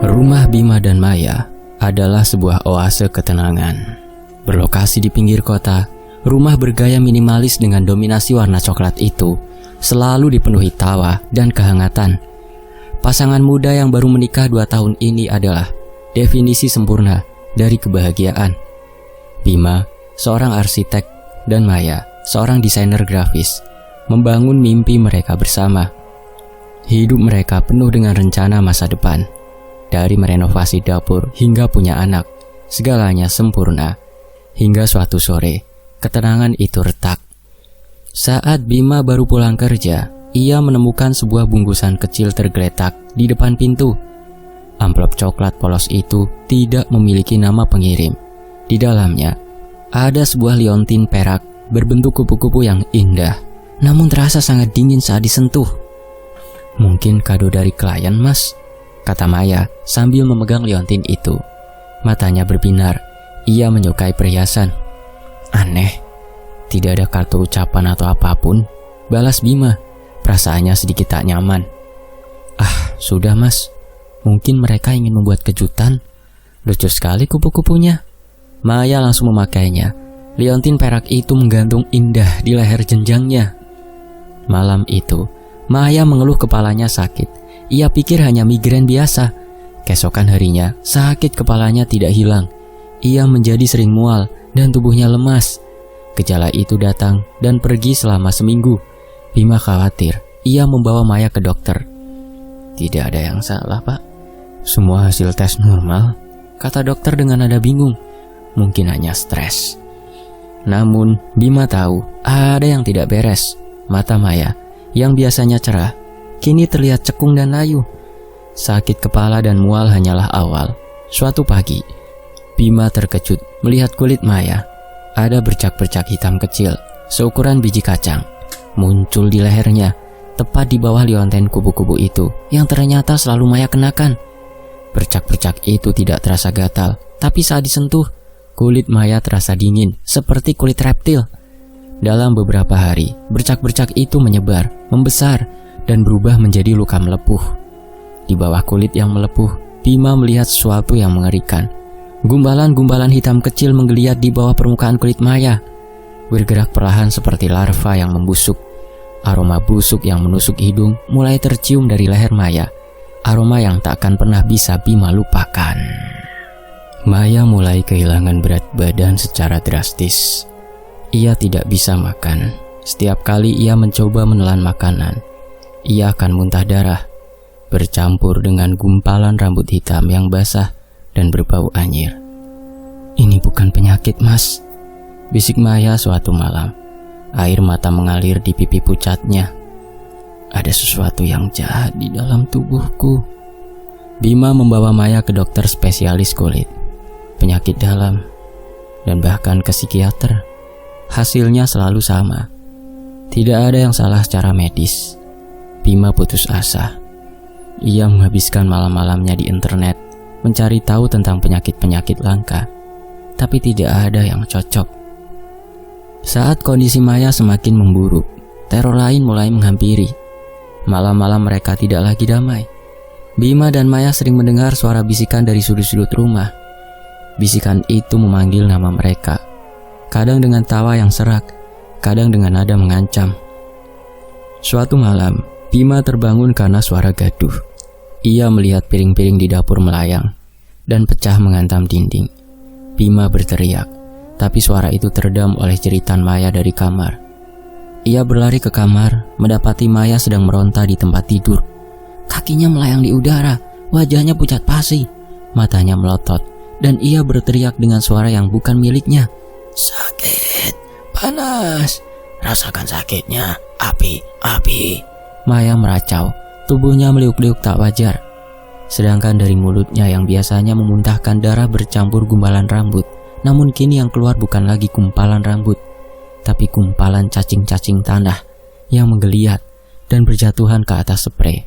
Rumah Bima dan Maya adalah sebuah oase ketenangan. Berlokasi di pinggir kota, rumah bergaya minimalis dengan dominasi warna coklat itu selalu dipenuhi tawa dan kehangatan. Pasangan muda yang baru menikah 2 tahun ini adalah definisi sempurna dari kebahagiaan. Bima, seorang arsitek, dan Maya, seorang desainer grafis, membangun mimpi mereka bersama. Hidup mereka penuh dengan rencana masa depan. Dari merenovasi dapur hingga punya anak, segalanya sempurna. Hingga suatu sore, ketenangan itu retak. Saat Bima baru pulang kerja, ia menemukan sebuah bungkusan kecil tergeletak di depan pintu. Amplop coklat polos itu tidak memiliki nama pengirim. Di dalamnya, ada sebuah liontin perak berbentuk kupu-kupu yang indah, namun terasa sangat dingin saat disentuh. "Mungkin kado dari klien, Mas," kata Maya sambil memegang liontin itu. Matanya berbinar. Ia menyukai perhiasan. "Aneh, tidak ada kartu ucapan atau apapun," balas Bima. Perasaannya sedikit tak nyaman. "Ah, sudah Mas. Mungkin mereka ingin membuat kejutan. Lucu sekali kupu-kupunya." Maya langsung memakainya. Liontin perak itu menggantung indah di leher jenjangnya. Malam itu, Maya mengeluh kepalanya sakit. Ia pikir hanya migrain biasa. Keesokan harinya, sakit kepalanya tidak hilang. Ia menjadi sering mual dan tubuhnya lemas. Gejala itu datang dan pergi selama seminggu. Bima khawatir. Ia membawa Maya ke dokter. "Tidak ada yang salah, Pak. Semua hasil tes normal," kata dokter dengan nada bingung. "Mungkin hanya stres." Namun, Bima tahu ada yang tidak beres. Mata Maya, yang biasanya cerah, kini terlihat cekung dan layu. Sakit kepala dan mual hanyalah awal. Suatu pagi, Bima terkejut melihat kulit Maya. Ada bercak-bercak hitam kecil, seukuran biji kacang, muncul di lehernya, tepat di bawah liontin kupu-kupu itu, yang ternyata selalu Maya kenakan. Bercak-bercak itu tidak terasa gatal, tapi saat disentuh, kulit Maya terasa dingin, seperti kulit reptil. Dalam beberapa hari, bercak-bercak itu menyebar, membesar, dan berubah menjadi luka melepuh. Di bawah kulit yang melepuh, Bima melihat sesuatu yang mengerikan. Gumbalan-gumbalan hitam kecil menggeliat di bawah permukaan kulit Maya, bergerak perlahan seperti larva yang membusuk. Aroma busuk yang menusuk hidung mulai tercium dari leher Maya, aroma yang tak akan pernah bisa Bima lupakan. Maya mulai kehilangan berat badan secara drastis. Ia tidak bisa makan. Setiap kali ia mencoba menelan makanan, ia akan muntah darah, bercampur dengan gumpalan rambut hitam yang basah dan berbau anyir. "Ini bukan penyakit, Mas," bisik Maya suatu malam. Air mata mengalir di pipi pucatnya. "Ada sesuatu yang jahat di dalam tubuhku." Bima membawa Maya ke dokter spesialis kulit, penyakit dalam, dan bahkan ke psikiater. Hasilnya selalu sama. Tidak ada yang salah secara medis. Bima putus asa. Ia menghabiskan malam-malamnya di internet mencari tahu tentang penyakit-penyakit langka, tapi tidak ada yang cocok. Saat kondisi Maya semakin memburuk, teror lain mulai menghampiri. Malam-malam mereka tidak lagi damai. Bima dan Maya sering mendengar suara bisikan dari sudut-sudut rumah. Bisikan itu memanggil nama mereka, kadang dengan tawa yang serak, kadang dengan nada mengancam. Suatu malam, Bima terbangun karena suara gaduh. Ia melihat piring-piring di dapur melayang dan pecah menghantam dinding. Bima berteriak, tapi suara itu teredam oleh jeritan Maya dari kamar. Ia berlari ke kamar, mendapati Maya sedang meronta di tempat tidur. Kakinya melayang di udara, wajahnya pucat pasi, matanya melotot, dan ia berteriak dengan suara yang bukan miliknya. "Sakit, panas, rasakan sakitnya, api, api." Maya meracau, tubuhnya meliuk-liuk tak wajar. Sedangkan dari mulutnya yang biasanya memuntahkan darah bercampur gumpalan rambut, namun kini yang keluar bukan lagi gumpalan rambut, tapi gumpalan cacing-cacing tanah yang menggeliat dan berjatuhan ke atas sprei.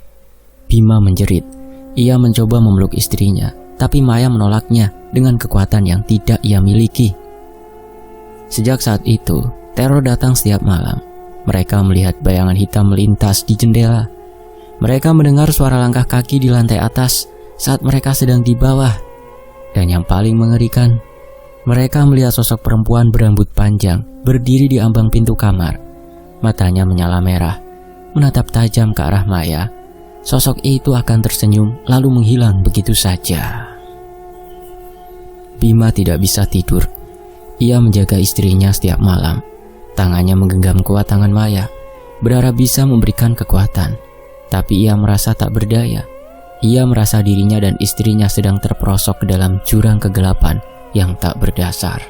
Bima menjerit. Ia mencoba memeluk istrinya, tapi Maya menolaknya dengan kekuatan yang tidak ia miliki. Sejak saat itu, teror datang setiap malam. Mereka melihat bayangan hitam melintas di jendela. Mereka mendengar suara langkah kaki di lantai atas, saat mereka sedang di bawah. Dan yang paling mengerikan, mereka melihat sosok perempuan berambut panjang berdiri di ambang pintu kamar. Matanya menyala merah, menatap tajam ke arah Maya. Sosok itu akan tersenyum lalu menghilang begitu saja. Bima tidak bisa tidur. Ia menjaga istrinya setiap malam. Tangannya menggenggam kuat tangan Maya, berharap bisa memberikan kekuatan. Tapi ia merasa tak berdaya. Ia merasa dirinya dan istrinya sedang terperosok ke dalam jurang kegelapan yang tak berdasar.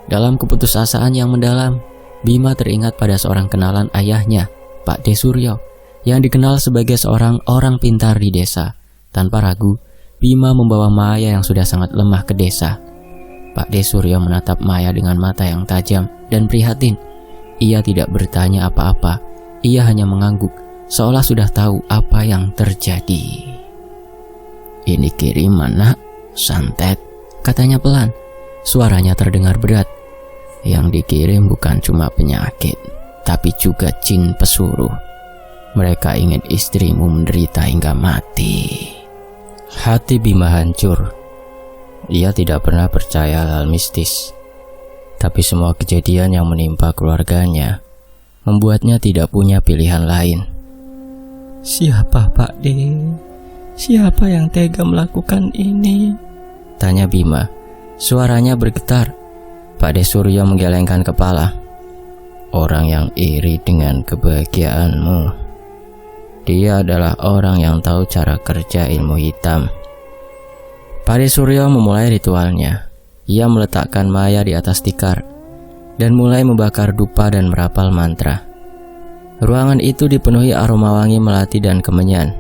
Dalam keputusasaan yang mendalam, Bima teringat pada seorang kenalan ayahnya, Pak De Suryo, yang dikenal sebagai seorang orang pintar di desa. Tanpa ragu, Bima membawa Maya yang sudah sangat lemah ke desa. Pak De Suryo menatap Maya dengan mata yang tajam dan prihatin. Ia tidak bertanya apa-apa, ia hanya mengangguk, seolah sudah tahu apa yang terjadi. "Ini kiriman, nak, santet," katanya pelan. Suaranya terdengar berat. "Yang dikirim bukan cuma penyakit, tapi juga jin pesuruh. Mereka ingin istrimu menderita hingga mati." Hati Bima hancur. Ia tidak pernah percaya hal mistis. Tapi semua kejadian yang menimpa keluarganya membuatnya tidak punya pilihan lain. "Siapa Pak De? Siapa yang tega melakukan ini?" tanya Bima. Suaranya bergetar. Pak De Suryo menggelengkan kepala. "Orang yang iri dengan kebahagiaanmu. Dia adalah orang yang tahu cara kerja ilmu hitam." Pak De Suryo memulai ritualnya. Ia meletakkan Maya di atas tikar dan mulai membakar dupa dan merapal mantra. Ruangan itu dipenuhi aroma wangi melati dan kemenyan.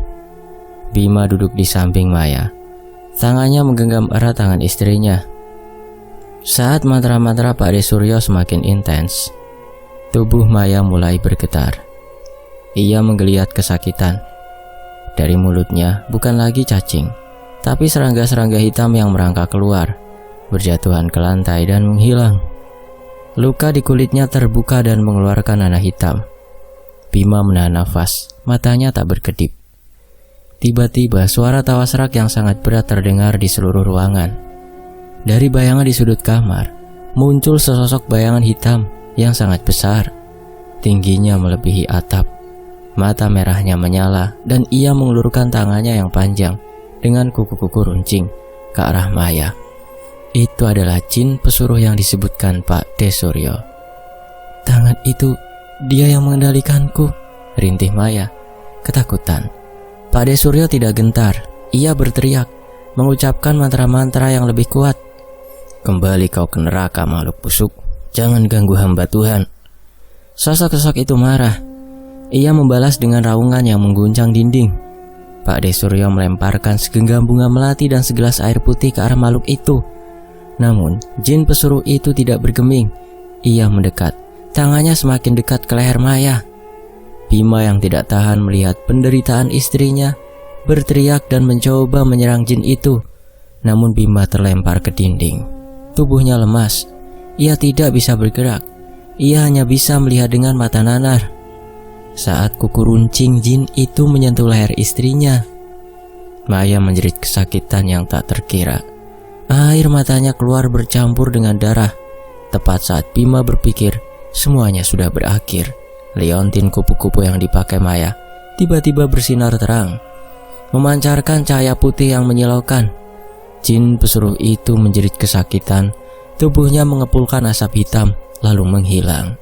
Bima duduk di samping Maya. Tangannya menggenggam erat tangan istrinya. Saat mantra-mantra Pak De Suryo semakin intens, tubuh Maya mulai bergetar. Ia menggeliat kesakitan. Dari mulutnya bukan lagi cacing, tapi serangga-serangga hitam yang merangkak keluar, berjatuhan ke lantai dan menghilang. Luka di kulitnya terbuka dan mengeluarkan nanah hitam. Bima menahan nafas, matanya tak berkedip. Tiba-tiba suara tawa serak yang sangat berat terdengar di seluruh ruangan. Dari bayangan di sudut kamar, muncul sesosok bayangan hitam yang sangat besar. Tingginya melebihi atap. Mata merahnya menyala dan ia mengulurkan tangannya yang panjang dengan kuku-kuku runcing ke arah Maya. Itu adalah jin pesuruh yang disebutkan Pak De Suryo. "Tangan itu, dia yang mengendalikanku," rintih Maya, ketakutan. Pak De Suryo tidak gentar. Ia berteriak, mengucapkan mantra-mantra yang lebih kuat. "Kembali kau ke neraka, makhluk busuk. Jangan ganggu hamba Tuhan." Sosok-sosok itu marah. Ia membalas dengan raungan yang mengguncang dinding. Pak De Suryo melemparkan segenggam bunga melati dan segelas air putih ke arah makhluk itu. Namun, jin pesuruh itu tidak bergeming. Ia mendekat. Tangannya semakin dekat ke leher Maya. Bima yang tidak tahan melihat penderitaan istrinya, berteriak dan mencoba menyerang jin itu. Namun Bima terlempar ke dinding. Tubuhnya lemas. Ia tidak bisa bergerak. Ia hanya bisa melihat dengan mata nanar. Saat kuku runcing jin itu menyentuh leher istrinya, Maya menjerit kesakitan yang tak terkira. Air matanya keluar bercampur dengan darah. Tepat saat Bima berpikir semuanya sudah berakhir, liontin kupu-kupu yang dipakai Maya tiba-tiba bersinar terang, memancarkan cahaya putih yang menyilaukan. Jin pesuruh itu menjerit kesakitan. Tubuhnya mengepulkan asap hitam lalu menghilang.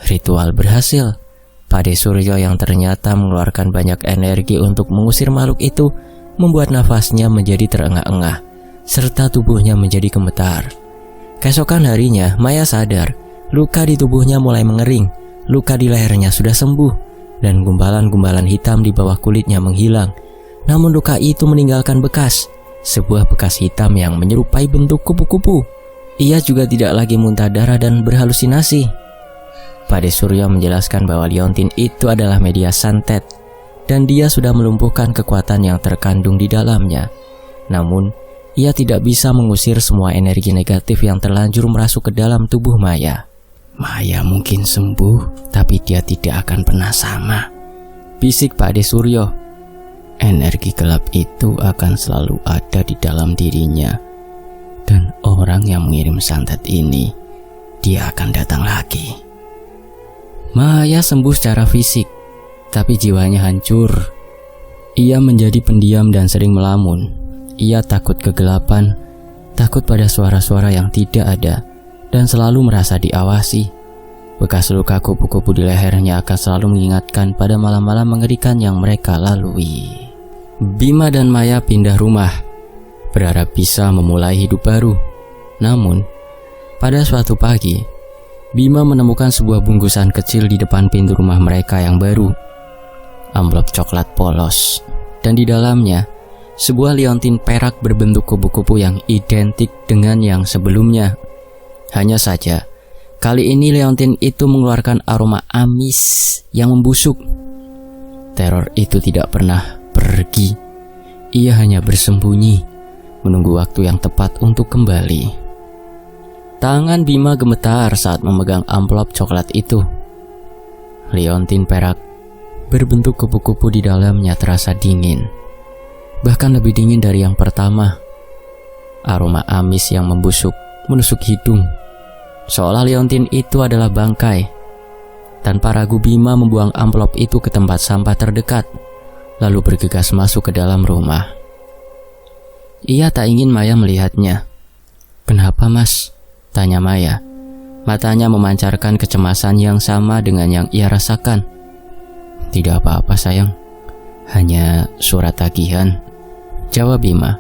Ritual berhasil. Pak De Suryo yang ternyata mengeluarkan banyak energi untuk mengusir makhluk itu membuat nafasnya menjadi terengah-engah, serta tubuhnya menjadi gemetar. Keesokan harinya, Maya sadar, luka di tubuhnya mulai mengering, luka di lehernya sudah sembuh, dan gumpalan-gumpalan hitam di bawah kulitnya menghilang. Namun luka itu meninggalkan bekas, sebuah bekas hitam yang menyerupai bentuk kupu-kupu. Ia juga tidak lagi muntah darah dan berhalusinasi. Pak De Suryo menjelaskan bahwa liontin itu adalah media santet dan dia sudah melumpuhkan kekuatan yang terkandung di dalamnya. Namun, ia tidak bisa mengusir semua energi negatif yang terlanjur merasuk ke dalam tubuh Maya. "Maya mungkin sembuh, tapi dia tidak akan pernah sama," bisik Pak De Suryo. energi gelap itu akan selalu ada di dalam dirinya. Dan orang yang mengirim santet ini, dia akan datang lagi. Maya sembuh secara fisik, tapi jiwanya hancur. Ia menjadi pendiam dan sering melamun. Ia takut kegelapan, takut pada suara-suara yang tidak ada, dan selalu merasa diawasi. Bekas luka kupu-kupu di lehernya akan selalu mengingatkan pada malam-malam mengerikan yang mereka lalui. Bima dan Maya pindah rumah, berharap bisa memulai hidup baru. Namun, pada suatu pagi, Bima menemukan sebuah bungkusan kecil di depan pintu rumah mereka yang baru. Amplop coklat polos, dan di dalamnya sebuah liontin perak berbentuk kupu-kupu yang identik dengan yang sebelumnya. Hanya saja, kali ini liontin itu mengeluarkan aroma amis yang membusuk. Teror itu tidak pernah pergi. Ia hanya bersembunyi, menunggu waktu yang tepat untuk kembali. Tangan Bima gemetar saat memegang amplop coklat itu. Liontin perak berbentuk kupu-kupu di dalamnya terasa dingin, bahkan lebih dingin dari yang pertama. Aroma amis yang membusuk menusuk hidung, seolah liontin itu adalah bangkai. Tanpa ragu Bima membuang amplop itu ke tempat sampah terdekat, lalu bergegas masuk ke dalam rumah. Ia tak ingin Maya melihatnya. "Kenapa, Mas?" tanya Maya. Matanya memancarkan kecemasan yang sama dengan yang ia rasakan. "Tidak apa-apa sayang, hanya surat tagihan," jawab Bima.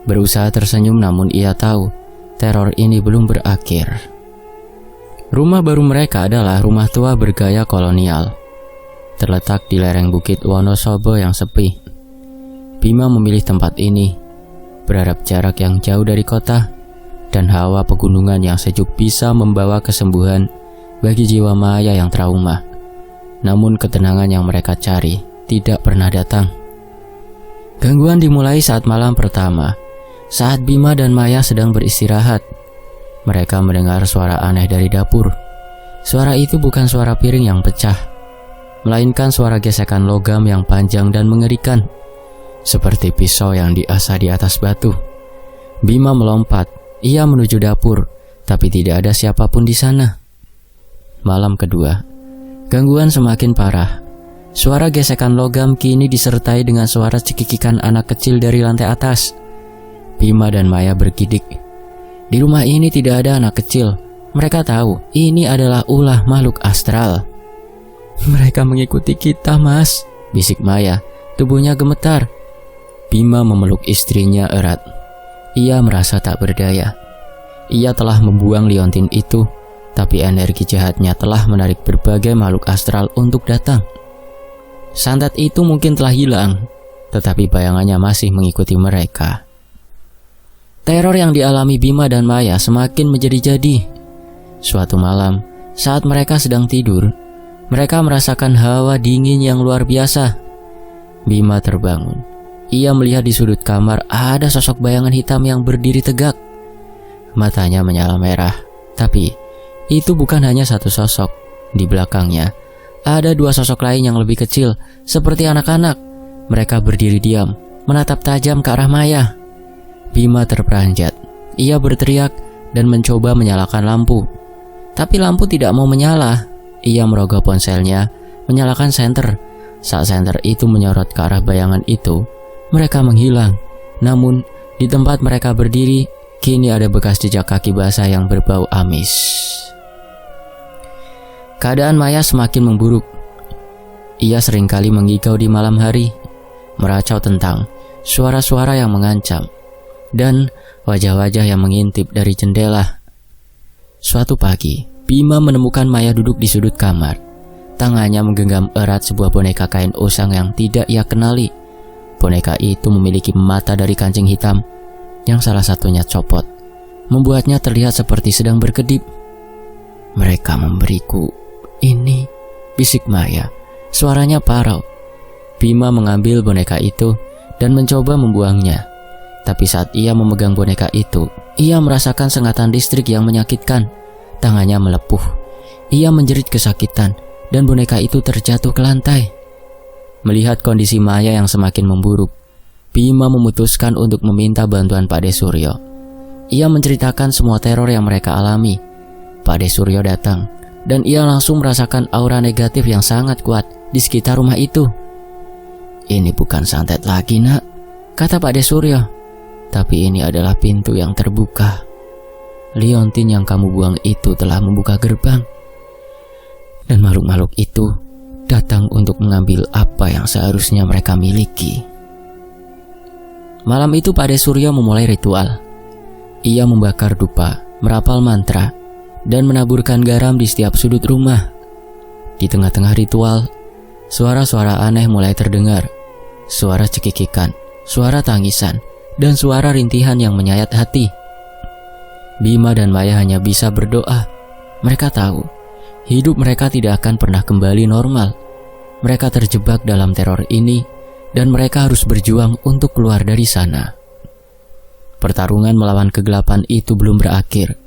Berusaha tersenyum namun ia tahu teror ini belum berakhir. Rumah baru mereka adalah rumah tua bergaya kolonial, terletak di lereng bukit Wonosobo yang sepi. Bima memilih tempat ini, berharap jarak yang jauh dari kota dan hawa pegunungan yang sejuk bisa membawa kesembuhan bagi jiwa Maya yang trauma. Namun ketenangan yang mereka cari tidak pernah datang. Gangguan dimulai saat malam pertama, saat Bima dan Maya sedang beristirahat. Mereka mendengar suara aneh dari dapur. Suara itu bukan suara piring yang pecah, melainkan suara gesekan logam yang panjang dan mengerikan, seperti pisau yang diasah di atas batu. Bima melompat. Ia menuju dapur, tapi tidak ada siapapun di sana. Malam kedua, gangguan semakin parah. Suara gesekan logam kini disertai dengan suara cekikikan anak kecil dari lantai atas. Bima dan Maya bergidik. Di rumah ini tidak ada anak kecil. Mereka tahu ini adalah ulah makhluk astral. "Mereka mengikuti kita, Mas," bisik Maya. Tubuhnya gemetar. Bima memeluk istrinya erat. Ia merasa tak berdaya. Ia telah membuang liontin itu, tapi energi jahatnya telah menarik berbagai makhluk astral untuk datang. Santet itu mungkin telah hilang, tetapi bayangannya masih mengikuti mereka. Teror yang dialami Bima dan Maya semakin menjadi-jadi. Suatu malam, saat mereka sedang tidur, mereka merasakan hawa dingin yang luar biasa. Bima terbangun. Ia melihat di sudut kamar ada sosok bayangan hitam yang berdiri tegak. Matanya menyala merah, tapi itu bukan hanya satu sosok. Di belakangnya ada dua sosok lain yang lebih kecil, seperti anak-anak. Mereka berdiri diam, menatap tajam ke arah Maya. Bima terperanjat. Ia berteriak dan mencoba menyalakan lampu, tapi lampu tidak mau menyala. Ia merogoh ponselnya, menyalakan senter. Saat senter itu menyorot ke arah bayangan itu, mereka menghilang. Namun, di tempat mereka berdiri, kini ada bekas jejak kaki basah yang berbau amis. Keadaan Maya semakin memburuk. Ia seringkali menggigau di malam hari, meracau tentang suara-suara yang mengancam, dan wajah-wajah yang mengintip dari jendela. Suatu pagi, Bima menemukan Maya duduk di sudut kamar. Tangannya menggenggam erat sebuah boneka kain usang yang tidak ia kenali. Boneka itu memiliki mata dari kancing hitam yang salah satunya copot, membuatnya terlihat seperti sedang berkedip. "Mereka memberiku ini," bisik Maya. Suaranya parau. Bima mengambil boneka itu dan mencoba membuangnya. Tapi saat ia memegang boneka itu, ia merasakan sengatan listrik yang menyakitkan. Tangannya melepuh. Ia menjerit kesakitan dan boneka itu terjatuh ke lantai. Melihat kondisi Maya yang semakin memburuk, Bima memutuskan untuk meminta bantuan Pak De Suryo. Ia menceritakan semua teror yang mereka alami. Pak De Suryo datang, dan ia langsung merasakan aura negatif yang sangat kuat di sekitar rumah itu. "Ini bukan santet lagi, Nak," kata Pak De Suryo. "Tapi ini adalah pintu yang terbuka. Liontin yang kamu buang itu telah membuka gerbang. Dan makhluk-makhluk itu datang untuk mengambil apa yang seharusnya mereka miliki." Malam itu Pak De Suryo memulai ritual. Ia membakar dupa, merapal mantra, dan menaburkan garam di setiap sudut rumah. Di tengah-tengah ritual, suara-suara aneh mulai terdengar. Suara cekikikan, suara tangisan, dan suara rintihan yang menyayat hati. Bima dan Maya hanya bisa berdoa. Mereka tahu hidup mereka tidak akan pernah kembali normal. Mereka terjebak dalam teror ini, dan mereka harus berjuang untuk keluar dari sana. Pertarungan melawan kegelapan itu belum berakhir.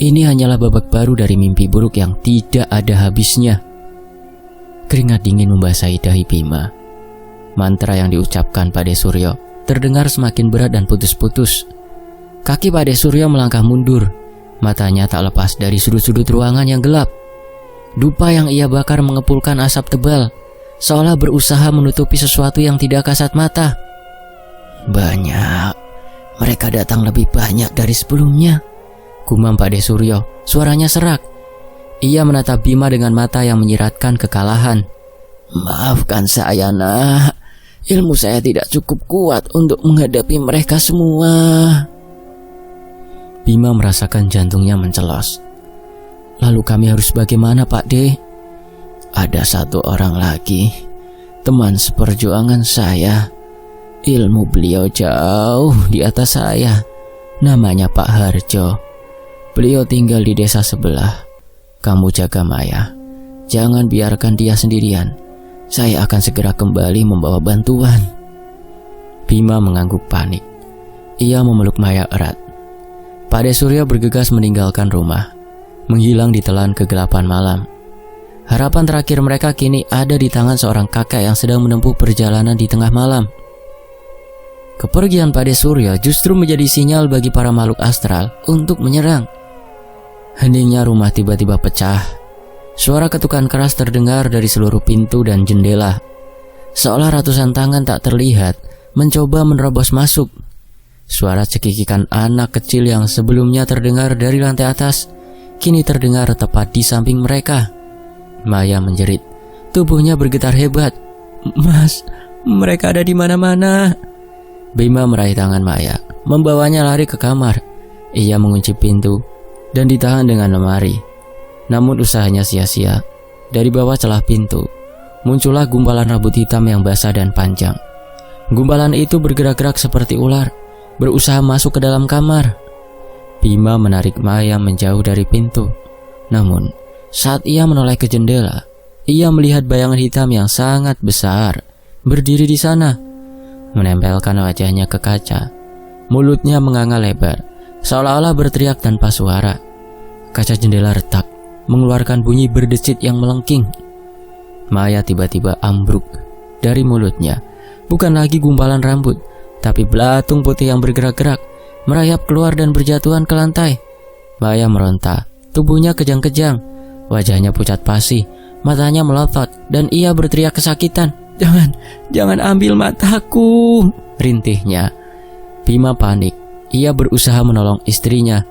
Ini hanyalah babak baru dari mimpi buruk yang tidak ada habisnya. Keringat dingin membasahi dahi Bima. Mantra yang diucapkan Pak De Suryo terdengar semakin berat dan putus-putus. Kaki Pak De Suryo melangkah mundur. Matanya tak lepas dari sudut-sudut ruangan yang gelap. Dupa yang ia bakar mengepulkan asap tebal, seolah berusaha menutupi sesuatu yang tidak kasat mata. "Banyak. Mereka datang lebih banyak dari sebelumnya," gumam Pak De Suryo. Suaranya serak. Ia menatap Bima dengan mata yang menyiratkan kekalahan. "Maafkan saya, Nak. Ilmu saya tidak cukup kuat untuk menghadapi mereka semua." Bima merasakan jantungnya mencelos. "Lalu kami harus bagaimana, Pak De?" "Ada satu orang lagi, teman seperjuangan saya. Ilmu beliau jauh di atas saya. Namanya Pak Harjo. Beliau tinggal di desa sebelah. Kamu jaga Maya. Jangan biarkan dia sendirian. Saya akan segera kembali membawa bantuan." Bima mengangguk panik. Ia memeluk Maya erat. Pak De Suryo bergegas meninggalkan rumah, menghilang di telan kegelapan malam. Harapan terakhir mereka kini ada di tangan seorang kakek yang sedang menempuh perjalanan di tengah malam. Kepergian Pak De Suryo justru menjadi sinyal bagi para makhluk astral untuk menyerang. Heningnya rumah tiba-tiba pecah. Suara ketukan keras terdengar dari seluruh pintu dan jendela, seolah ratusan tangan tak terlihat mencoba menerobos masuk. Suara cekikikan anak kecil yang sebelumnya terdengar dari lantai atas kini terdengar tepat di samping mereka. Maya menjerit. Tubuhnya bergetar hebat. "Mas, mereka ada di mana-mana." Bima meraih tangan Maya, membawanya lari ke kamar. Ia mengunci pintu dan ditahan dengan lemari. Namun usahanya sia-sia. Dari bawah celah pintu muncullah gumpalan rambut hitam yang basah dan panjang. Gumpalan itu bergerak-gerak seperti ular, berusaha masuk ke dalam kamar. Bima menarik Maya menjauh dari pintu. Namun saat ia menoleh ke jendela, ia melihat bayangan hitam yang sangat besar berdiri di sana, menempelkan wajahnya ke kaca. Mulutnya menganga lebar, seolah-olah berteriak tanpa suara. Kaca jendela retak, mengeluarkan bunyi berdecit yang melengking. Maya tiba-tiba ambruk. Dari mulutnya bukan lagi gumpalan rambut, tapi belatung putih yang bergerak-gerak, merayap keluar dan berjatuhan ke lantai. Maya meronta, tubuhnya kejang-kejang, wajahnya pucat pasi, matanya melotot, dan ia berteriak kesakitan. Jangan ambil mataku," rintihnya. Bima panik. Ia berusaha menolong istrinya,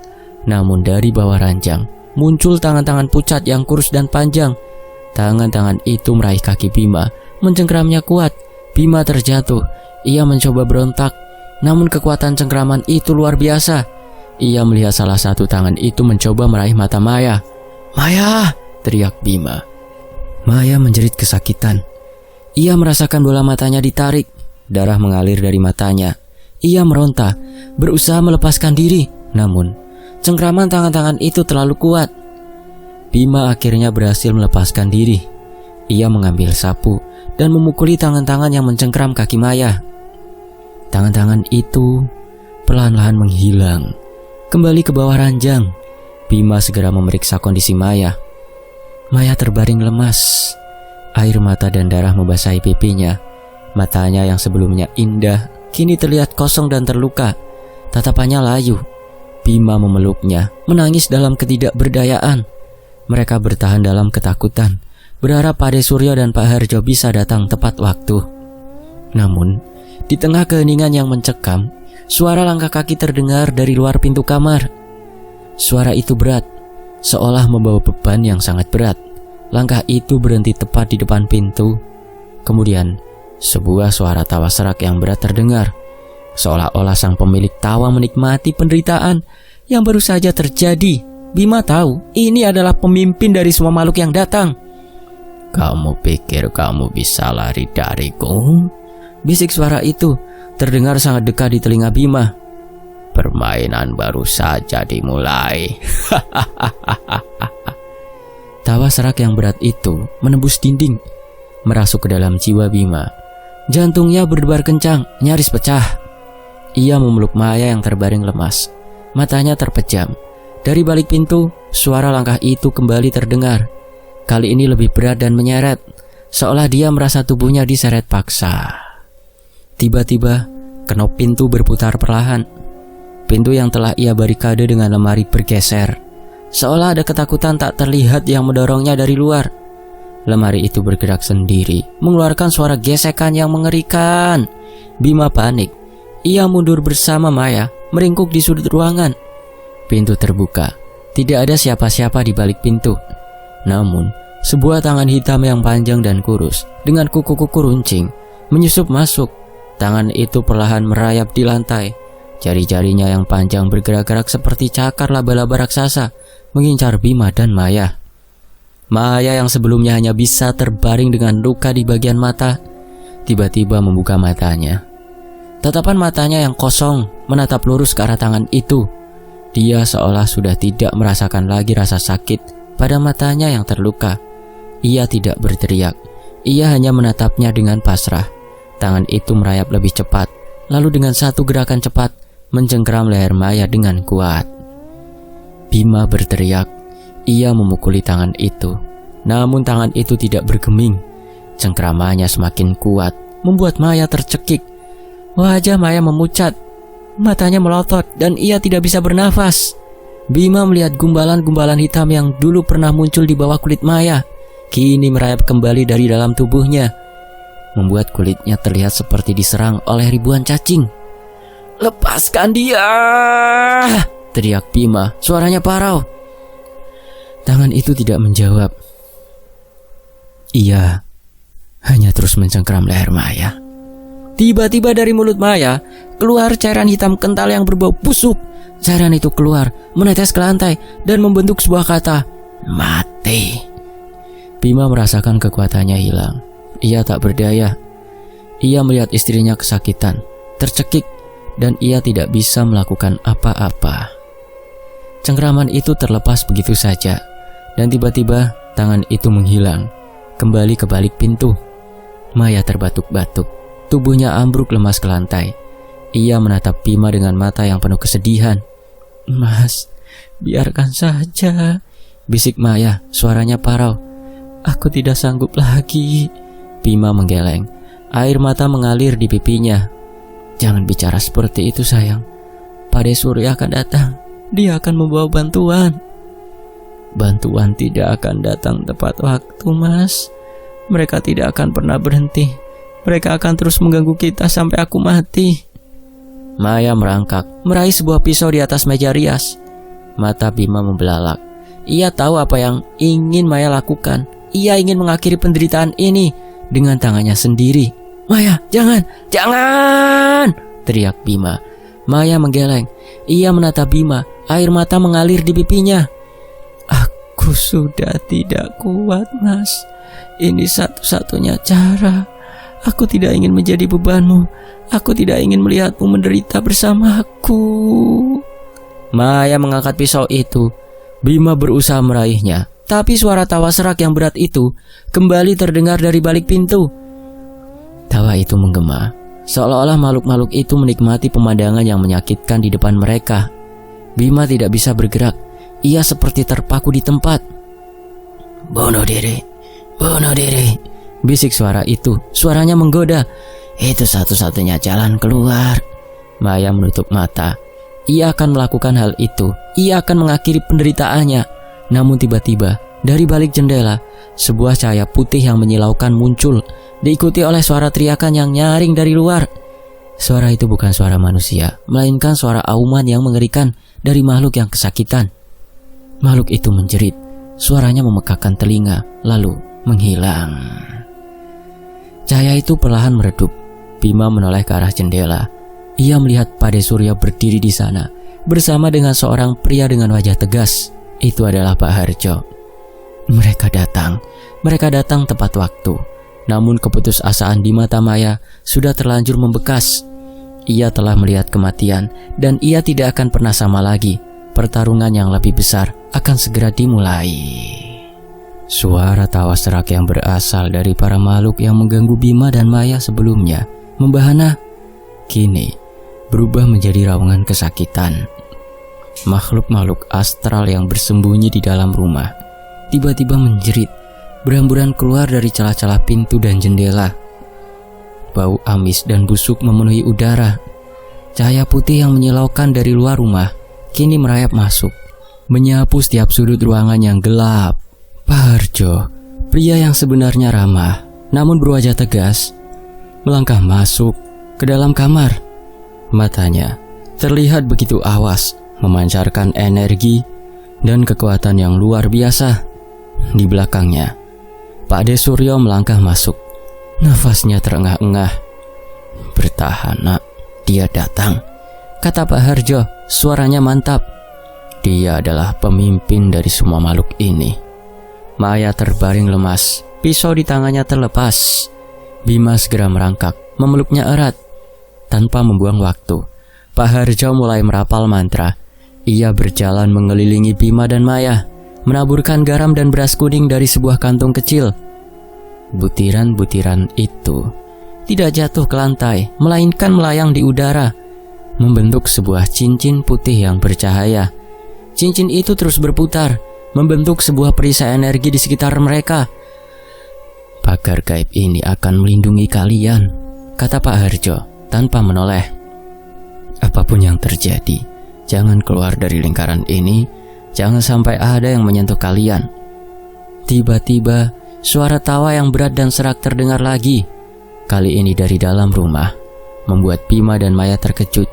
namun dari bawah ranjang muncul tangan-tangan pucat yang kurus dan panjang. Tangan-tangan itu meraih kaki Bima, mencengkramnya kuat. Bima terjatuh. Ia mencoba berontak, namun kekuatan cengkraman itu luar biasa. Ia melihat salah satu tangan itu mencoba meraih mata Maya. "Maya!" teriak Bima. Maya menjerit kesakitan. Ia merasakan bola matanya ditarik. Darah mengalir dari matanya. Ia meronta, berusaha melepaskan diri. Namun cengkraman tangan-tangan itu terlalu kuat. Bima akhirnya berhasil melepaskan diri. Ia mengambil sapu dan memukuli tangan-tangan yang mencengkram kaki Maya. Tangan-tangan itu perlahan-lahan menghilang, kembali ke bawah ranjang. Bima segera memeriksa kondisi Maya. Maya terbaring lemas. Air mata dan darah membasahi pipinya. Matanya yang sebelumnya indah kini terlihat kosong dan terluka. Tatapannya layu. Bima memeluknya, menangis dalam ketidakberdayaan. Mereka bertahan dalam ketakutan, berharap Pade Suryo dan Pak Harjo bisa datang tepat waktu. Namun, di tengah keheningan yang mencekam, suara langkah kaki terdengar dari luar pintu kamar. Suara itu berat, seolah membawa beban yang sangat berat. Langkah itu berhenti tepat di depan pintu. Kemudian, sebuah suara tawa serak yang berat terdengar. Seolah-olah sang pemilik tawa menikmati penderitaan yang baru saja terjadi. Bima tahu ini adalah pemimpin dari semua makhluk yang datang. "Kamu pikir kamu bisa lari dariku?" Bisik suara itu terdengar sangat dekat di telinga Bima. "Permainan baru saja dimulai." Tawa serak yang berat itu menembus dinding, merasuk ke dalam jiwa Bima. Jantungnya berdebar kencang, nyaris pecah. Ia memeluk Maya yang terbaring lemas. Matanya terpejam. Dari balik pintu, suara langkah itu kembali terdengar. Kali ini lebih berat dan menyeret, seolah dia merasa tubuhnya diseret paksa. Tiba-tiba, kenop pintu berputar perlahan. Pintu yang telah ia barikade dengan lemari bergeser, seolah ada ketakutan tak terlihat yang mendorongnya dari luar. Lemari itu bergerak sendiri, mengeluarkan suara gesekan yang mengerikan. Bima panik. Ia mundur bersama Maya, meringkuk di sudut ruangan. Pintu terbuka. Tidak ada siapa-siapa di balik pintu. Namun, sebuah tangan hitam yang panjang dan kurus dengan kuku-kuku runcing menyusup masuk. Tangan itu perlahan merayap di lantai. Jari-jarinya yang panjang bergerak-gerak seperti cakar laba-laba raksasa mengincar Bima dan Maya. Maya yang sebelumnya hanya bisa terbaring dengan luka di bagian mata, tiba-tiba membuka matanya. Tatapan matanya yang kosong menatap lurus ke arah tangan itu. Dia seolah sudah tidak merasakan lagi rasa sakit pada matanya yang terluka. Ia tidak berteriak. Ia hanya menatapnya dengan pasrah. Tangan itu merayap lebih cepat, lalu dengan satu gerakan cepat mencengkeram leher Maya dengan kuat. Bima berteriak. Ia memukuli tangan itu. Namun tangan itu tidak bergeming. Cengkeramannya semakin kuat, membuat Maya tercekik. Wajah Maya memucat, matanya melotot dan ia tidak bisa bernafas. Bima melihat gumbalan-gumbalan hitam yang dulu pernah muncul di bawah kulit Maya, kini merayap kembali dari dalam tubuhnya, membuat kulitnya terlihat seperti diserang oleh ribuan cacing. "Lepaskan dia!" teriak Bima, suaranya parau. Tangan itu tidak menjawab. Ia hanya terus mencengkeram leher Maya. Tiba-tiba dari mulut Maya keluar cairan hitam kental yang berbau busuk. Cairan itu keluar, menetes ke lantai dan membentuk sebuah kata, "Mati." Bima merasakan kekuatannya hilang. Ia tak berdaya. Ia melihat istrinya kesakitan, tercekik, dan ia tidak bisa melakukan apa-apa. Cengkeraman itu terlepas begitu saja, dan tiba-tiba tangan itu menghilang, kembali ke balik pintu. Maya terbatuk-batuk. Tubuhnya ambruk lemas ke lantai. Ia menatap Bima dengan mata yang penuh kesedihan. "Mas, biarkan saja," bisik Maya, suaranya parau. "Aku tidak sanggup lagi." Bima menggeleng. Air mata mengalir di pipinya. "Jangan bicara seperti itu, sayang. Pade Surya akan datang. Dia akan membawa bantuan." "Bantuan tidak akan datang tepat waktu, Mas. Mereka tidak akan pernah berhenti. Mereka akan terus mengganggu kita sampai aku mati." Maya merangkak, meraih sebuah pisau di atas meja rias. Mata Bima membelalak. Ia tahu apa yang ingin Maya lakukan. Ia ingin mengakhiri penderitaan ini dengan tangannya sendiri. "Maya, jangan, jangan!" teriak Bima. Maya menggeleng. Ia menatap Bima, air mata mengalir di pipinya. "Aku sudah tidak kuat, Mas. Ini satu-satunya cara. Aku tidak ingin menjadi bebanmu. Aku tidak ingin melihatmu menderita bersamaku." Maya mengangkat pisau itu. Bima berusaha meraihnya, tapi suara tawa serak yang berat itu kembali terdengar dari balik pintu. Tawa itu menggema, seolah-olah makhluk-makhluk itu menikmati pemandangan yang menyakitkan di depan mereka. Bima tidak bisa bergerak. Ia seperti terpaku di tempat. "Bunuh diri, bunuh diri," bisik suara itu. Suaranya menggoda. Itu satu-satunya jalan keluar. Maya menutup mata. Ia akan melakukan hal itu. Ia akan mengakhiri penderitaannya. Namun tiba-tiba dari balik jendela, sebuah cahaya putih yang menyilaukan muncul, diikuti oleh suara teriakan yang nyaring dari luar. Suara itu bukan suara manusia, melainkan suara auman yang mengerikan dari makhluk yang kesakitan. Makhluk itu menjerit. Suaranya memekakan telinga, lalu menghilang. Cahaya itu perlahan meredup. Bima menoleh ke arah jendela. Ia melihat Pade Surya berdiri di sana bersama dengan seorang pria dengan wajah tegas. Itu adalah Pak Harjo. Mereka datang tepat waktu. Namun keputusasaan di mata Maya sudah terlanjur membekas. Ia telah melihat kematian dan ia tidak akan pernah sama lagi. Pertarungan yang lebih besar akan segera dimulai. Suara tawa serak yang berasal dari para makhluk yang mengganggu Bima dan Maya sebelumnya membahana, kini berubah menjadi raungan kesakitan. Makhluk-makhluk astral yang bersembunyi di dalam rumah tiba-tiba menjerit, berhamburan keluar dari celah-celah pintu dan jendela. Bau amis dan busuk memenuhi udara. Cahaya putih yang menyilaukan dari luar rumah kini merayap masuk, menyapu setiap sudut ruangan yang gelap. Pak Harjo, pria yang sebenarnya ramah namun berwajah tegas, melangkah masuk ke dalam kamar. Matanya terlihat begitu awas, memancarkan energi dan kekuatan yang luar biasa. Di belakangnya, Pak De Suryo melangkah masuk. Nafasnya terengah-engah. Bertahan nak, dia datang, kata Pak Harjo. Suaranya mantap. Dia adalah pemimpin dari semua makhluk ini. Maya terbaring lemas, pisau di tangannya terlepas. Bima segera merangkak, memeluknya erat. Tanpa membuang waktu, Pak Harjo mulai merapal mantra. Ia berjalan mengelilingi Bima dan Maya, menaburkan garam dan beras kuning dari sebuah kantung kecil. Butiran-butiran itu tidak jatuh ke lantai, melainkan melayang di udara, membentuk sebuah cincin putih yang bercahaya. Cincin itu terus berputar, membentuk sebuah perisai energi di sekitar mereka. Pagar gaib ini akan melindungi kalian, kata Pak Harjo tanpa menoleh. Apapun yang terjadi, jangan keluar dari lingkaran ini. Jangan sampai ada yang menyentuh kalian. Tiba-tiba suara tawa yang berat dan serak terdengar lagi. Kali ini dari dalam rumah, membuat Bima dan Maya terkejut.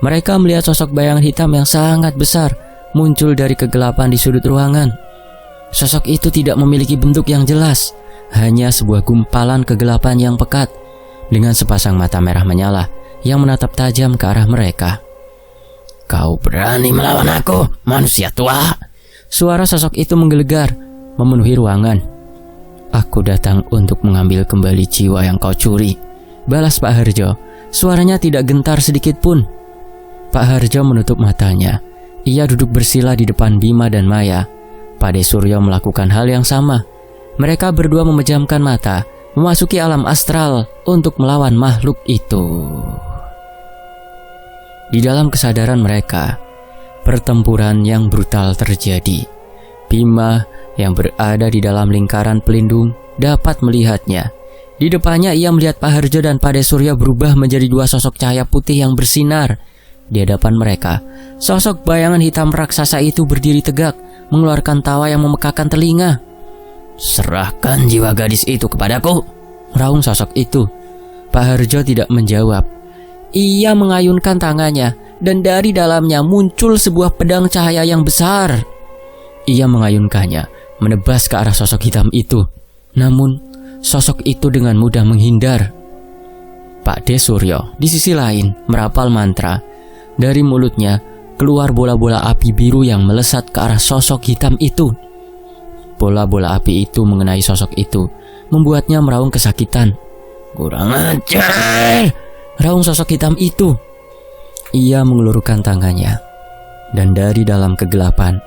Mereka melihat sosok bayangan hitam yang sangat besar muncul dari kegelapan di sudut ruangan. Sosok itu tidak memiliki bentuk yang jelas, hanya sebuah gumpalan kegelapan yang pekat dengan sepasang mata merah menyala yang menatap tajam ke arah mereka. Kau berani melawan aku, manusia tua? Suara sosok itu menggelegar, memenuhi ruangan. Aku datang untuk mengambil kembali jiwa yang kau curi, balas Pak Harjo. Suaranya tidak gentar sedikit pun. Pak Harjo menutup matanya. Ia duduk bersila di depan Bima dan Maya. Pade Suryo melakukan hal yang sama. Mereka berdua memejamkan mata, memasuki alam astral untuk melawan makhluk itu. Di dalam kesadaran mereka, pertempuran yang brutal terjadi. Bima yang berada di dalam lingkaran pelindung dapat melihatnya. Di depannya ia melihat Pak Harjo dan Pade Suryo berubah menjadi dua sosok cahaya putih yang bersinar. Di hadapan mereka, sosok bayangan hitam raksasa itu berdiri tegak, mengeluarkan tawa yang memekakan telinga. Serahkan jiwa gadis itu kepadaku, raung sosok itu. Pak Harjo tidak menjawab. Ia mengayunkan tangannya dan dari dalamnya muncul sebuah pedang cahaya yang besar. Ia mengayunkannya, menebas ke arah sosok hitam itu. Namun, sosok itu dengan mudah menghindar. Pak De Suryo di sisi lain merapal mantra. Dari mulutnya keluar bola-bola api biru yang melesat ke arah sosok hitam itu. Bola-bola api itu mengenai sosok itu, membuatnya meraung kesakitan. Kurang ajar, raung sosok hitam itu. Ia mengelurkan tangannya, dan dari dalam kegelapan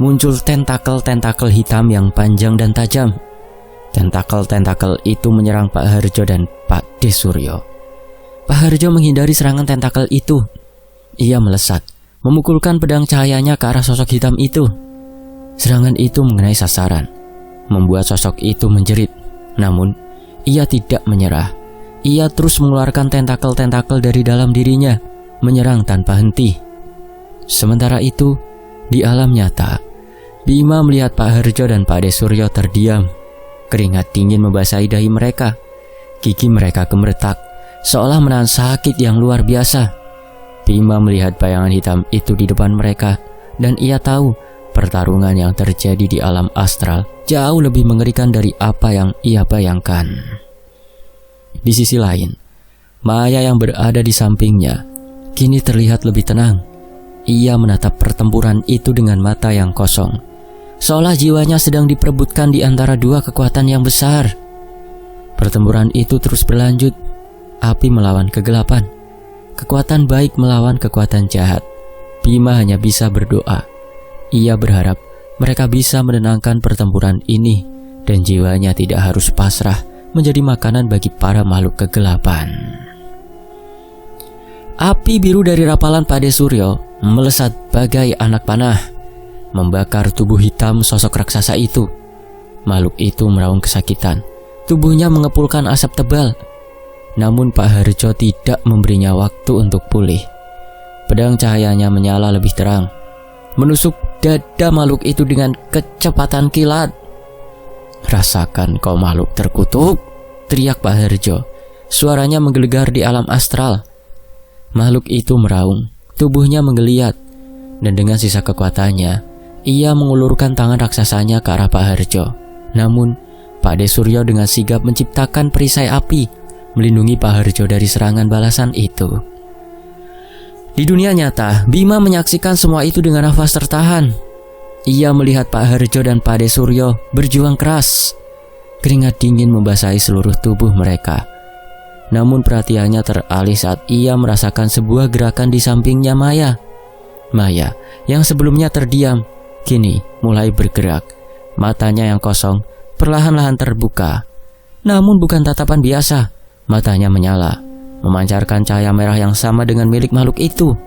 muncul tentakel-tentakel hitam yang panjang dan tajam. Tentakel-tentakel itu menyerang Pak Harjo dan Pak De Suryo. Pak Harjo menghindari serangan tentakel itu. Ia melesat, memukulkan pedang cahayanya ke arah sosok hitam itu. Serangan itu mengenai sasaran, membuat sosok itu menjerit. Namun, ia tidak menyerah. Ia terus mengeluarkan tentakel-tentakel dari dalam dirinya, menyerang tanpa henti. Sementara itu, di alam nyata, Bima melihat Pak Harjo dan Pak Ade Suryo terdiam. Keringat dingin membasahi dahi mereka. Gigi mereka gemeretak, seolah menahan sakit yang luar biasa. Bima melihat bayangan hitam itu di depan mereka, dan ia tahu pertarungan yang terjadi di alam astral jauh lebih mengerikan dari apa yang ia bayangkan. Di sisi lain, Maya yang berada di sampingnya kini terlihat lebih tenang. Ia menatap pertempuran itu dengan mata yang kosong, seolah jiwanya sedang diperebutkan di antara dua kekuatan yang besar. Pertempuran itu terus berlanjut, api melawan kegelapan, kekuatan baik melawan kekuatan jahat. Bima hanya bisa berdoa. Ia berharap mereka bisa menenangkan pertempuran ini dan jiwanya tidak harus pasrah menjadi makanan bagi para makhluk kegelapan. Api biru dari rapalan Pak Ade Suryo melesat bagai anak panah, membakar tubuh hitam sosok raksasa itu. Makhluk itu meraung kesakitan, tubuhnya mengepulkan asap tebal. Namun Pak Harjo tidak memberinya waktu untuk pulih. Pedang cahayanya menyala lebih terang, menusuk dada makhluk itu dengan kecepatan kilat. "Rasakan kau makhluk terkutuk," teriak Pak Harjo. Suaranya menggelegar di alam astral. Makhluk itu meraung, tubuhnya menggeliat, dan dengan sisa kekuatannya, ia mengulurkan tangan raksasanya ke arah Pak Harjo. Namun, Pak Ade Suryo dengan sigap menciptakan perisai api, melindungi Pak Harjo dari serangan balasan itu. Di dunia nyata, Bima menyaksikan semua itu dengan nafas tertahan. Ia melihat Pak Harjo dan Pak Ade Suryo berjuang keras. Keringat dingin membasahi seluruh tubuh mereka. Namun perhatiannya teralih saat ia merasakan sebuah gerakan di sampingnya Maya. Maya yang sebelumnya terdiam, kini mulai bergerak. Matanya yang kosong perlahan-lahan terbuka. Namun bukan tatapan biasa. Matanya menyala, memancarkan cahaya merah yang sama dengan milik makhluk itu.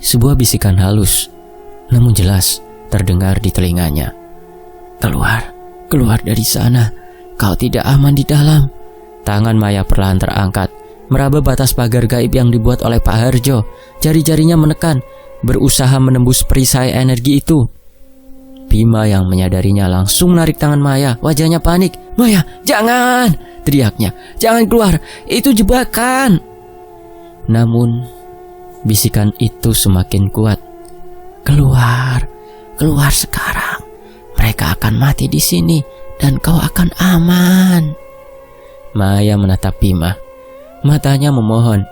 Sebuah bisikan halus, namun jelas, terdengar di telinganya. Keluar dari sana. Kau tidak aman di dalam." Tangan Maya perlahan terangkat, meraba batas pagar gaib yang dibuat oleh Pak Harjo. Jari-jarinya menekan, berusaha menembus perisai energi itu. Bima yang menyadarinya langsung menarik tangan Maya. Wajahnya panik. "Maya, jangan!" teriaknya. "Jangan keluar, itu jebakan!" Namun, bisikan itu semakin kuat. Keluar sekarang. Mereka akan mati di sini dan kau akan aman." Maya menatap Bima. Matanya memohon.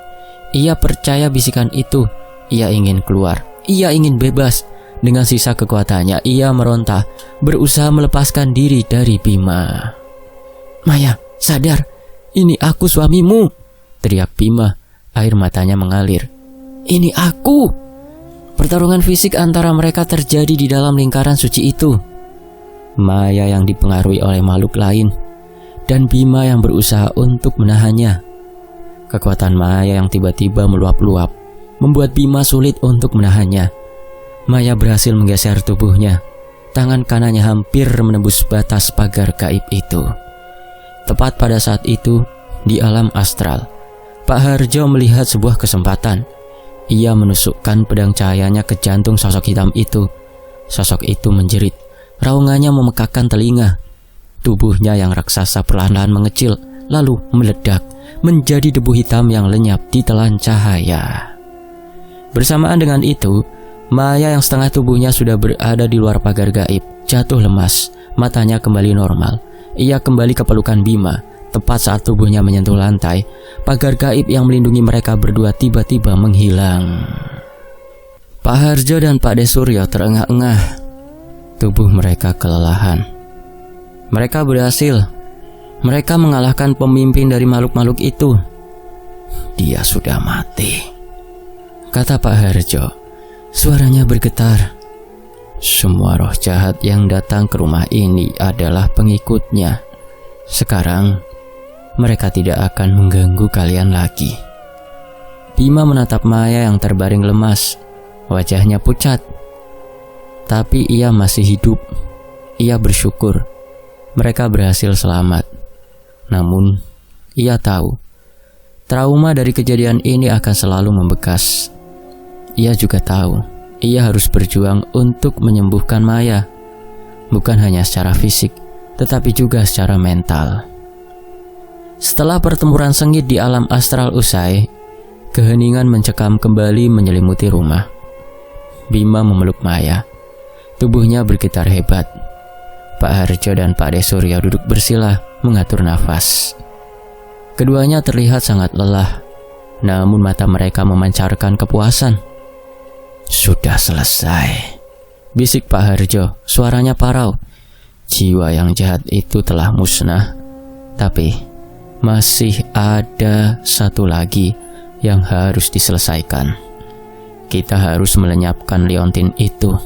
Ia percaya bisikan itu. Ia ingin keluar. Ia ingin bebas. Dengan sisa kekuatannya, ia meronta, berusaha melepaskan diri dari Bima. "Maya, sadar. Ini aku suamimu," teriak Bima. Air matanya mengalir. "Ini aku." Pertarungan fisik antara mereka terjadi di dalam lingkaran suci itu. Maya yang dipengaruhi oleh makhluk lain, dan Bima yang berusaha untuk menahannya. Kekuatan Maya yang tiba-tiba meluap-luap membuat Bima sulit untuk menahannya. Maya berhasil menggeser tubuhnya. Tangan kanannya hampir menembus batas pagar gaib itu. Tepat pada saat itu, di alam astral, Pak Harjo melihat sebuah kesempatan. Ia menusukkan pedang cahayanya ke jantung sosok hitam itu. Sosok itu menjerit. Raungannya memekakkan telinga. Tubuhnya yang raksasa perlahan-lahan mengecil, lalu meledak menjadi debu hitam yang lenyap di telan cahaya. Bersamaan dengan itu, Maya yang setengah tubuhnya sudah berada di luar pagar gaib jatuh lemas. Matanya kembali normal. Ia kembali ke pelukan Bima. Tepat saat tubuhnya menyentuh lantai, pagar gaib yang melindungi mereka berdua tiba-tiba menghilang. Pak Harjo dan Pak Ade Suryo terengah-engah. Tubuh mereka kelelahan. Mereka berhasil. Mereka mengalahkan pemimpin dari makhluk-makhluk itu. "Dia sudah mati," kata Pak Harjo. Suaranya bergetar. "Semua roh jahat yang datang ke rumah ini adalah pengikutnya. Sekarang mereka tidak akan mengganggu kalian lagi." Bima menatap Maya yang terbaring lemas. Wajahnya pucat. Tapi ia masih hidup. Ia bersyukur mereka berhasil selamat. Namun, ia tahu trauma dari kejadian ini akan selalu membekas. Ia juga tahu ia harus berjuang untuk menyembuhkan Maya, bukan hanya secara fisik, tetapi juga secara mental. Setelah pertempuran sengit di alam astral usai, keheningan mencekam kembali menyelimuti rumah. Bima memeluk Maya. Tubuhnya bergetar hebat. Pak Harjo dan Pak De Suryo duduk bersila mengatur nafas. Keduanya terlihat sangat lelah, namun mata mereka memancarkan kepuasan. Sudah selesai, bisik Pak Harjo, suaranya parau. Jiwa yang jahat itu telah musnah, tapi masih ada satu lagi yang harus diselesaikan. Kita harus melenyapkan liontin itu.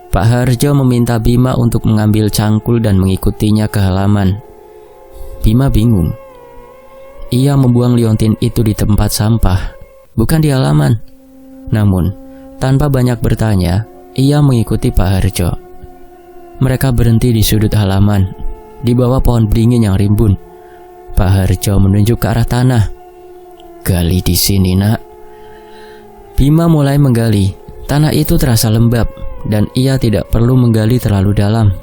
Pak Harjo meminta Bima untuk mengambil cangkul dan mengikutinya ke halaman. Bima bingung. Ia membuang liontin itu di tempat sampah, bukan di halaman. Namun, tanpa banyak bertanya, ia mengikuti Pak Harjo. Mereka berhenti di sudut halaman, di bawah pohon beringin yang rimbun. Pak Harjo menunjuk ke arah tanah. Gali di sini, nak. Bima mulai menggali. Tanah itu terasa lembab, dan ia tidak perlu menggali terlalu dalam.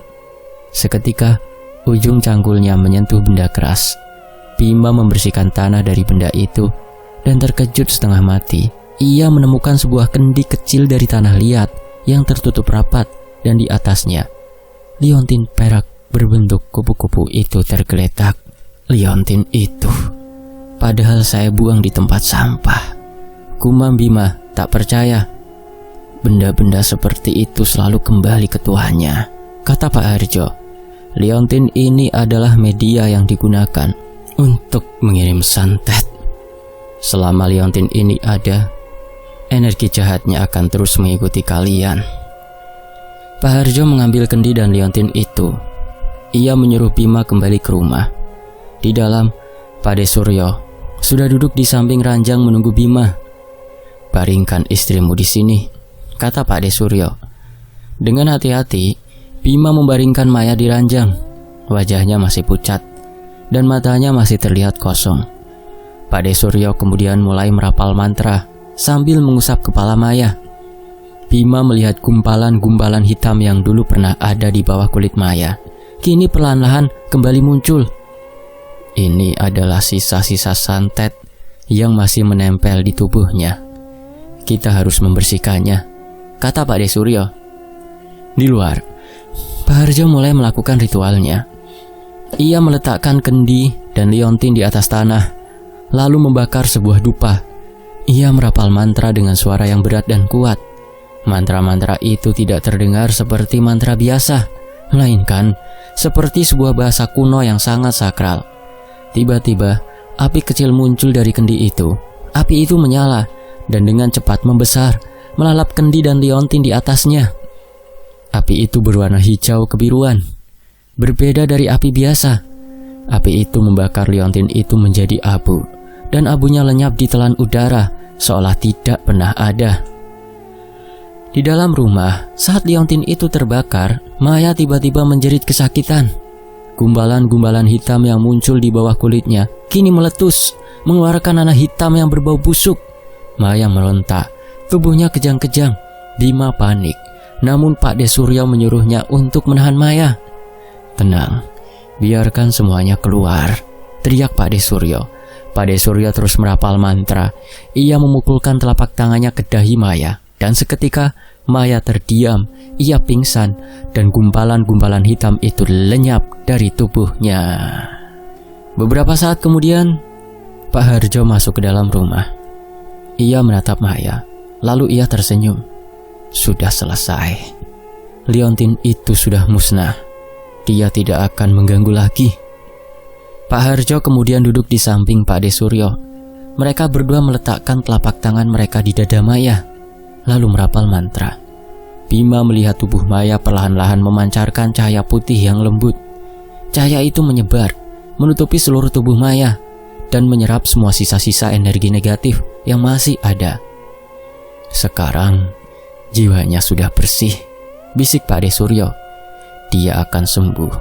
Seketika, ujung cangkulnya menyentuh benda keras. Bima membersihkan tanah dari benda itu, dan terkejut setengah mati. Ia menemukan sebuah kendi kecil dari tanah liat yang tertutup rapat, dan di atasnya liontin perak berbentuk kupu-kupu itu tergeletak. Liontin itu, padahal saya buang di tempat sampah. Gumam Bima tak percaya. Benda-benda seperti itu selalu kembali ke tuannya, kata Pak Harjo. Liontin ini adalah media yang digunakan untuk mengirim santet. Selama liontin ini ada, energi jahatnya akan terus mengikuti kalian. Pak Harjo mengambil kendi dan liontin itu. Ia menyuruh Bima kembali ke rumah. Di dalam, Pak De Suryo sudah duduk di samping ranjang menunggu Bima. Baringkan istrimu di sini, kata Pak De Suryo. Dengan hati-hati, Bima membaringkan Maya di ranjang. Wajahnya masih pucat, dan matanya masih terlihat kosong. Pak De Suryo kemudian mulai merapal mantra sambil mengusap kepala Maya. Bima melihat gumpalan-gumpalan hitam yang dulu pernah ada di bawah kulit Maya, kini perlahan-lahan kembali muncul. Ini adalah sisa-sisa santet yang masih menempel di tubuhnya. Kita harus membersihkannya, kata Pak De Suryo. Di luar, Pak Harjo mulai melakukan ritualnya. Ia meletakkan kendi dan liontin di atas tanah, lalu membakar sebuah dupa. Ia merapal mantra dengan suara yang berat dan kuat. Mantra-mantra itu tidak terdengar seperti mantra biasa, melainkan seperti sebuah bahasa kuno yang sangat sakral. Tiba-tiba, api kecil muncul dari kendi itu. Api itu menyala dan dengan cepat membesar, melalap kendi dan liontin di atasnya. Api itu berwarna hijau kebiruan, berbeda dari api biasa. Api itu membakar liontin itu menjadi abu, dan abunya lenyap di telan udara, seolah tidak pernah ada. Di dalam rumah, saat liontin itu terbakar, Maya tiba-tiba menjerit kesakitan. Gumbalan-gumbalan hitam yang muncul di bawah kulitnya kini meletus, mengeluarkan nanah hitam yang berbau busuk. Maya meronta, tubuhnya kejang-kejang. Bima panik, namun Pak De Suryo menyuruhnya untuk menahan Maya. Tenang, biarkan semuanya keluar, teriak Pak De Suryo. Pak De Suryo terus merapal mantra. Ia memukulkan telapak tangannya ke dahi Maya, dan seketika Maya terdiam. Ia pingsan, dan gumpalan-gumpalan hitam itu lenyap dari tubuhnya. Beberapa saat kemudian, Pak Harjo masuk ke dalam rumah. Ia menatap Maya, lalu ia tersenyum. Sudah selesai. Liontin itu sudah musnah. Dia tidak akan mengganggu lagi. Pak Harjo kemudian duduk di samping Pak De Suryo. Mereka berdua meletakkan telapak tangan mereka di dada Maya, lalu merapal mantra. Bima melihat tubuh Maya perlahan-lahan memancarkan cahaya putih yang lembut. Cahaya itu menyebar, menutupi seluruh tubuh Maya, dan menyerap semua sisa-sisa energi negatif yang masih ada. Sekarang, jiwanya sudah bersih, bisik Pak De Suryo. Dia akan sembuh,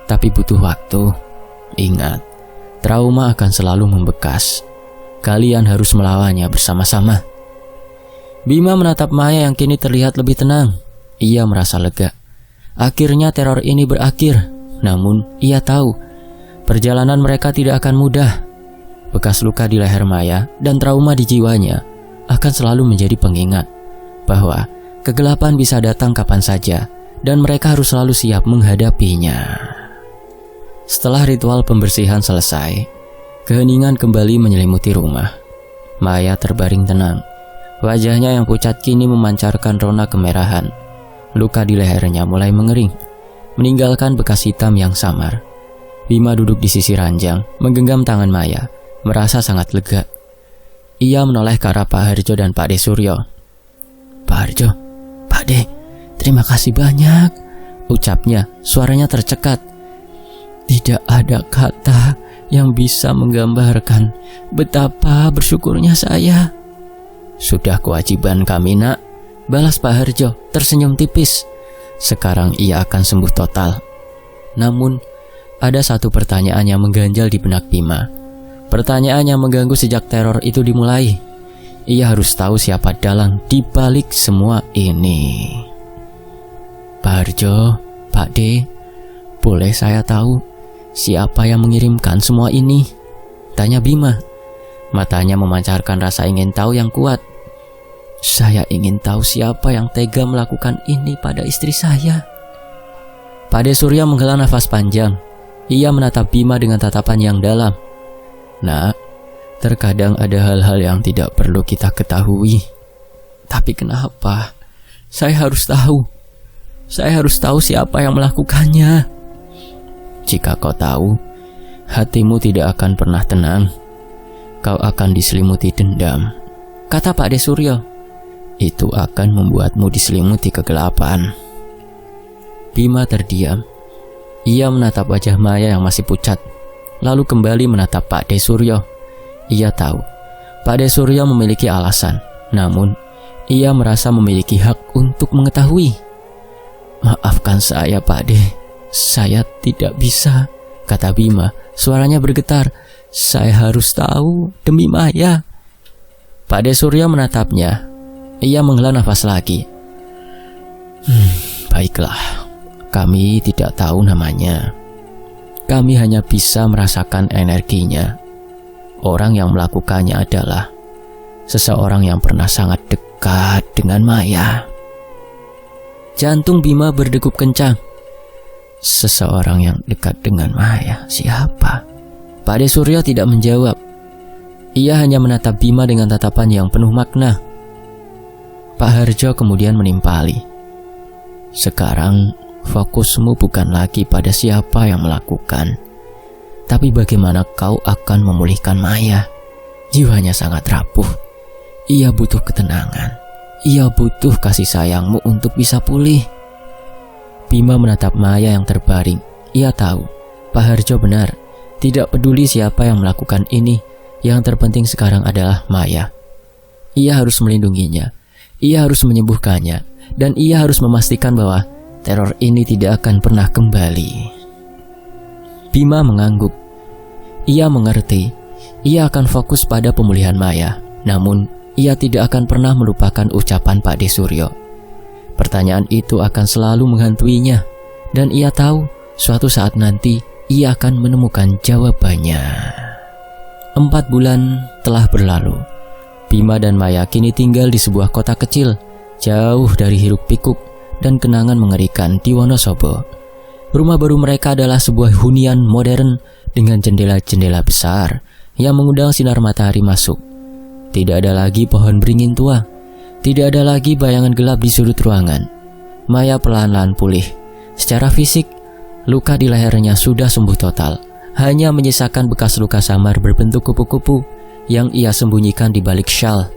tapi butuh waktu. Ingat, trauma akan selalu membekas. Kalian harus melawannya bersama-sama. Bima menatap Maya yang kini terlihat lebih tenang. Ia merasa lega. Akhirnya teror ini berakhir. Namun ia tahu perjalanan mereka tidak akan mudah. Bekas luka di leher Maya dan trauma di jiwanya akan selalu menjadi pengingat bahwa kegelapan bisa datang kapan saja dan mereka harus selalu siap menghadapinya. Setelah ritual pembersihan selesai, keheningan kembali menyelimuti rumah. Maya terbaring tenang. Wajahnya yang pucat kini memancarkan rona kemerahan. Luka di lehernya mulai mengering, meninggalkan bekas hitam yang samar. Bima duduk di sisi ranjang, menggenggam tangan Maya, merasa sangat lega. Ia menoleh ke arah Pak Harjo dan Pak De Suryo. "Pak Harjo, Pak De, terima kasih banyak," ucapnya, suaranya tercekat. Tidak ada kata yang bisa menggambarkan betapa bersyukurnya saya. "Sudah kewajiban kami, Nak," balas Pak Harjo tersenyum tipis. Sekarang ia akan sembuh total. Namun ada satu pertanyaan yang mengganjal di benak Bima. Pertanyaan yang mengganggu sejak teror itu dimulai. Ia harus tahu siapa dalang di balik semua ini. "Pak Harjo, Pak De, boleh saya tahu siapa yang mengirimkan semua ini?" tanya Bima. Matanya memancarkan rasa ingin tahu yang kuat. "Saya ingin tahu siapa yang tega melakukan ini pada istri saya." Pak De Surya menghela nafas panjang. Ia menatap Bima dengan tatapan yang dalam. "Nak, terkadang ada hal-hal yang tidak perlu kita ketahui. Tapi kenapa? Saya harus tahu. Saya harus tahu siapa yang melakukannya." "Jika kau tahu, hatimu tidak akan pernah tenang. Kau akan diselimuti dendam," kata Pak De Suryo. "Itu akan membuatmu diselimuti kegelapan." Bima terdiam. Ia menatap wajah Maya yang masih pucat, lalu kembali menatap Pak De Suryo. Ia tahu Pak De Suryo memiliki alasan, namun ia merasa memiliki hak untuk mengetahui. "Maafkan saya, Pak De, saya tidak bisa," kata Bima, suaranya bergetar. "Saya harus tahu demi Maya." Pak De Suryo menatapnya. Ia menghela nafas lagi. "Baiklah, kami tidak tahu namanya. Kami hanya bisa merasakan energinya. Orang yang melakukannya adalah seseorang yang pernah sangat dekat dengan Maya." Jantung Bima berdegup kencang. Seseorang yang dekat dengan Maya, siapa? Pak De Suryo tidak menjawab. Ia hanya menatap Bima dengan tatapan yang penuh makna. Pak Harjo kemudian menimpali. "Sekarang fokusmu bukan lagi pada siapa yang melakukan, tapi bagaimana kau akan memulihkan Maya. Jiwanya sangat rapuh. Ia butuh ketenangan. Ia butuh kasih sayangmu untuk bisa pulih." Bima menatap Maya yang terbaring. Ia tahu Pak Harjo benar. Tidak peduli siapa yang melakukan ini, yang terpenting sekarang adalah Maya. Ia harus melindunginya. Ia harus menyembuhkannya. Dan ia harus memastikan bahwa teror ini tidak akan pernah kembali. Bima mengangguk. Ia mengerti. Ia akan fokus pada pemulihan Maya. Namun, ia tidak akan pernah melupakan ucapan Pak De Suryo. Pertanyaan itu akan selalu menghantuinya. Dan ia tahu, suatu saat nanti, ia akan menemukan jawabannya. 4 bulan telah berlalu. Bima dan Maya kini tinggal di sebuah kota kecil, jauh dari hiruk-pikuk dan kenangan mengerikan di Wonosobo. Rumah baru mereka adalah sebuah hunian modern dengan jendela-jendela besar yang mengundang sinar matahari masuk. Tidak ada lagi pohon beringin tua. Tidak ada lagi bayangan gelap di sudut ruangan. Maya perlahan-lahan pulih. Secara fisik, luka di lehernya sudah sembuh total. Hanya menyisakan bekas luka samar berbentuk kupu-kupu yang ia sembunyikan di balik syal.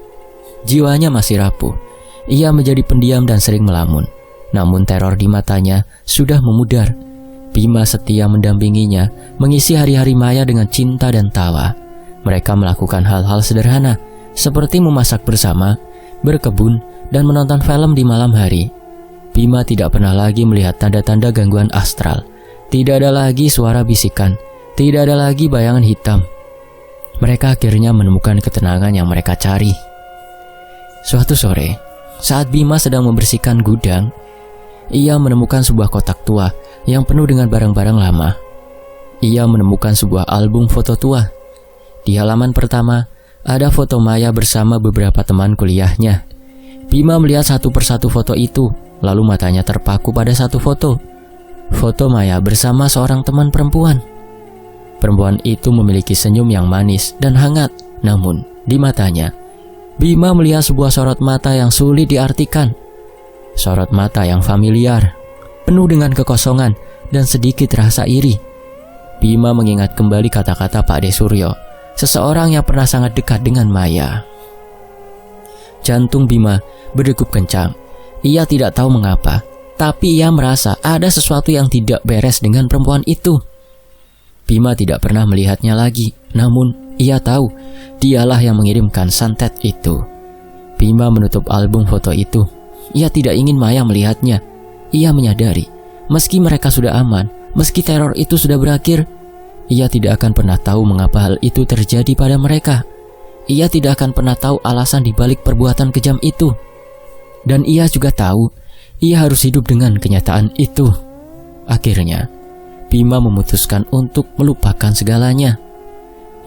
Jiwanya masih rapuh. Ia menjadi pendiam dan sering melamun. Namun teror di matanya sudah memudar. Bima setia mendampinginya, mengisi hari-hari Maya dengan cinta dan tawa. Mereka melakukan hal-hal sederhana, seperti memasak bersama, berkebun, dan menonton film di malam hari. Bima tidak pernah lagi melihat tanda-tanda gangguan astral. Tidak ada lagi suara bisikan. Tidak ada lagi bayangan hitam. Mereka akhirnya menemukan ketenangan yang mereka cari. Suatu sore, saat Bima sedang membersihkan gudang, ia menemukan sebuah kotak tua yang penuh dengan barang-barang lama. Ia menemukan sebuah album foto tua. Di halaman pertama, ada foto Maya bersama beberapa teman kuliahnya. Bima melihat satu persatu foto itu, lalu matanya terpaku pada satu foto. Foto Maya bersama seorang teman perempuan. Perempuan itu memiliki senyum yang manis dan hangat, namun di matanya, Bima melihat sebuah sorot mata yang sulit diartikan. Sorot mata yang familiar, penuh dengan kekosongan dan sedikit rasa iri. Bima mengingat kembali kata-kata Pak De Suryo, seseorang yang pernah sangat dekat dengan Maya. Jantung Bima berdegup kencang. Ia tidak tahu mengapa, tapi ia merasa ada sesuatu yang tidak beres dengan perempuan itu. Bima tidak pernah melihatnya lagi, namun ia tahu dialah yang mengirimkan santet itu. Bima menutup album foto itu. Ia tidak ingin Maya melihatnya. Ia menyadari, meski mereka sudah aman, meski teror itu sudah berakhir, ia tidak akan pernah tahu mengapa hal itu terjadi pada mereka. Ia tidak akan pernah tahu alasan dibalik perbuatan kejam itu. Dan ia juga tahu, ia harus hidup dengan kenyataan itu. Akhirnya, Bima memutuskan untuk melupakan segalanya.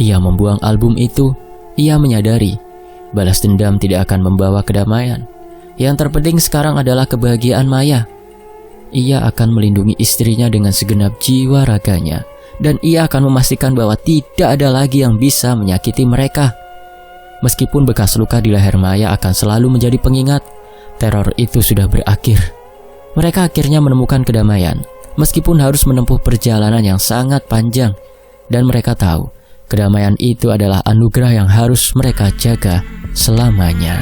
Ia membuang album itu. Ia menyadari, balas dendam tidak akan membawa kedamaian. Yang terpenting sekarang adalah kebahagiaan Maya. Ia akan melindungi istrinya dengan segenap jiwa raganya. Dan ia akan memastikan bahwa tidak ada lagi yang bisa menyakiti mereka. Meskipun bekas luka di leher Maya akan selalu menjadi pengingat, teror itu sudah berakhir. Mereka akhirnya menemukan kedamaian, meskipun harus menempuh perjalanan yang sangat panjang. Dan mereka tahu, kedamaian itu adalah anugerah yang harus mereka jaga selamanya.